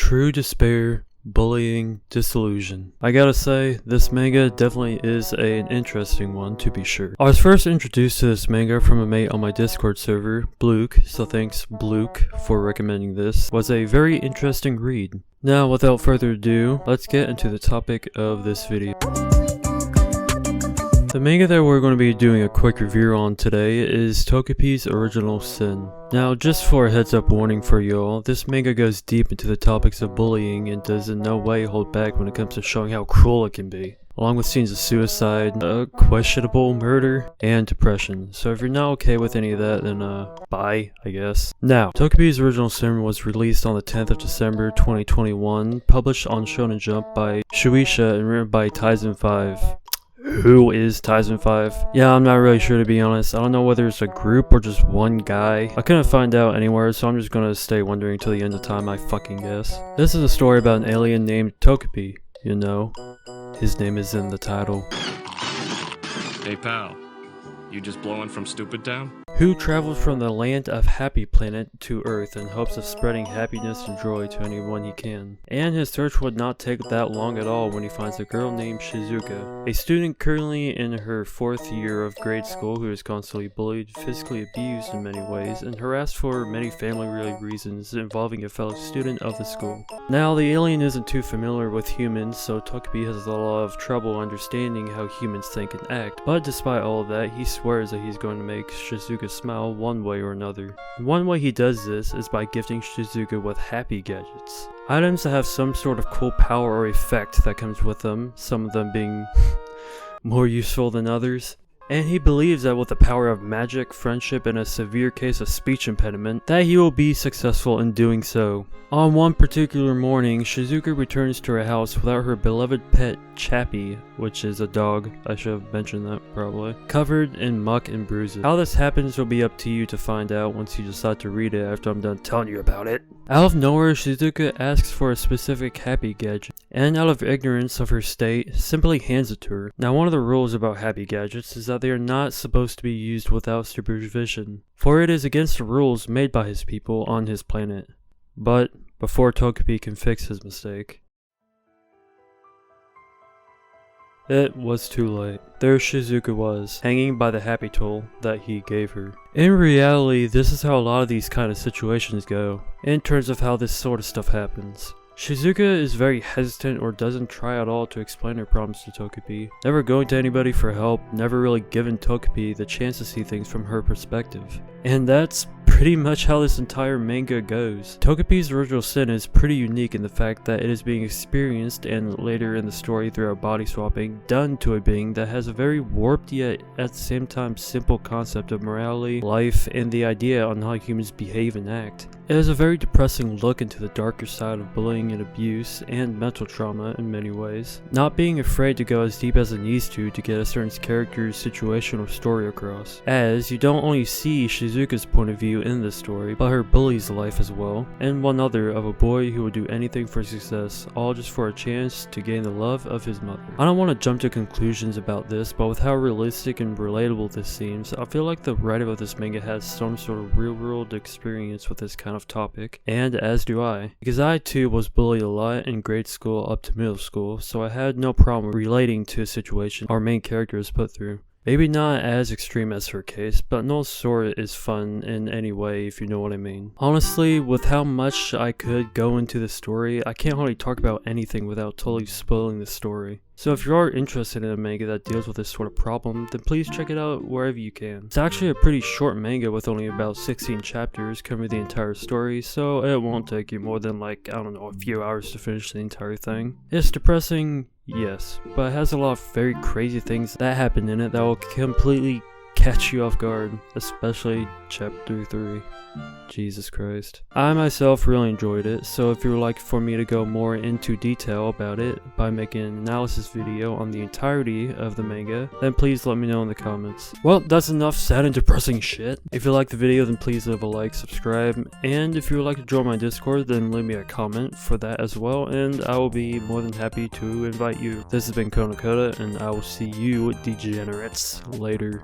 True despair, bullying, disillusion. I gotta say, this manga definitely is an interesting one to be sure. I was first introduced to this manga from a mate on my Discord server, Bluke, so thanks Bluke for recommending this. It was a very interesting read. Now without further ado, let's get into the topic of this video. The manga that we're going to be doing a quick review on today is Takopi's Original Sin. Now just for a heads up warning for y'all, this manga goes deep into the topics of bullying and does in no way hold back when it comes to showing how cruel it can be, along with scenes of suicide, questionable murder, and depression. So if you're not okay with any of that, then bye, I guess. Now, Takopi's Original Sin was released on the 10th of December 2021, published on Shonen Jump by Shueisha and written by Tyson 5. Who is Tyson 5? Yeah, I'm not really sure to be honest. I don't know whether it's a group or just one guy. I couldn't find out anywhere, so I'm just gonna stay wondering till the end of time, I fucking guess. This is a story about an alien named Takopi. You know, his name is in the title. Hey pal, you just blowing from Stupid Town? Who travels from the land of Happy Planet to Earth in hopes of spreading happiness and joy to anyone he can. And his search would not take that long at all when he finds a girl named Shizuka, a student currently in her 4th year of grade school who is constantly bullied, physically abused in many ways, and harassed for many family-related reasons involving a fellow student of the school. Now, the alien isn't too familiar with humans, so Takopi has a lot of trouble understanding how humans think and act, but despite all of that, he swears that he's going to make Shizuka smile one way or another. One way he does this is by gifting Shizuka with happy gadgets. Items that have some sort of cool power or effect that comes with them, some of them being more useful than others. And he believes that with the power of magic, friendship, and a severe case of speech impediment, that he will be successful in doing so. On one particular morning, Shizuka returns to her house without her beloved pet Chappie, which is a dog, I should have mentioned that probably, covered in muck and bruises. How this happens will be up to you to find out once you decide to read it after I'm done telling you about it. Out of nowhere, Shizuka asks for a specific happy gadget, and out of ignorance of her state, simply hands it to her. Now, one of the rules about happy gadgets is that they are not supposed to be used without supervision, for it is against the rules made by his people on his planet. But before Takopi can fix his mistake, it was too late. There Shizuka was, hanging by the happy tool that he gave her. In reality, this is how a lot of these kind of situations go, in terms of how this sort of stuff happens. Shizuka is very hesitant or doesn't try at all to explain her problems to Takopi, never going to anybody for help, never really giving Takopi the chance to see things from her perspective. And that's pretty much how this entire manga goes. Takopi's Original Sin is pretty unique in the fact that it is being experienced and later in the story through a body swapping done to a being that has a very warped yet at the same time simple concept of morality, life, and the idea on how humans behave and act. It is a very depressing look into the darker side of bullying and abuse and mental trauma in many ways, not being afraid to go as deep as it needs to get a certain character's situation or story across, as you don't only see Shizuka's point of view in this story, but her bully's life as well, and one other of a boy who would do anything for success, all just for a chance to gain the love of his mother. I don't want to jump to conclusions about this, but with how realistic and relatable this seems, I feel like the writer of this manga has some sort of real-world experience with this kind of topic, and as do I, because I too was bullied a lot in grade school up to middle school, so I had no problem relating to a situation our main character is put through. Maybe not as extreme as her case, but no sort is fun in any way if you know what I mean. Honestly, with how much I could go into the story, I can't really talk about anything without totally spoiling the story. So if you are interested in a manga that deals with this sort of problem, then please check it out wherever you can. It's actually a pretty short manga with only about 16 chapters covering the entire story, so it won't take you more than like, I don't know, a few hours to finish the entire thing. It's depressing, yes, but it has a lot of very crazy things that happen in it that will completely catch you off guard, especially chapter 3. Jesus Christ. I myself really enjoyed it, so if you would like for me to go more into detail about it by making an analysis video on the entirety of the manga, then please let me know in the comments. Well, that's enough sad and depressing shit. If you liked the video, then please leave a like, subscribe, and if you would like to join my Discord, then leave me a comment for that as well, and I will be more than happy to invite you. This has been KonaKona, and I will see you degenerates later.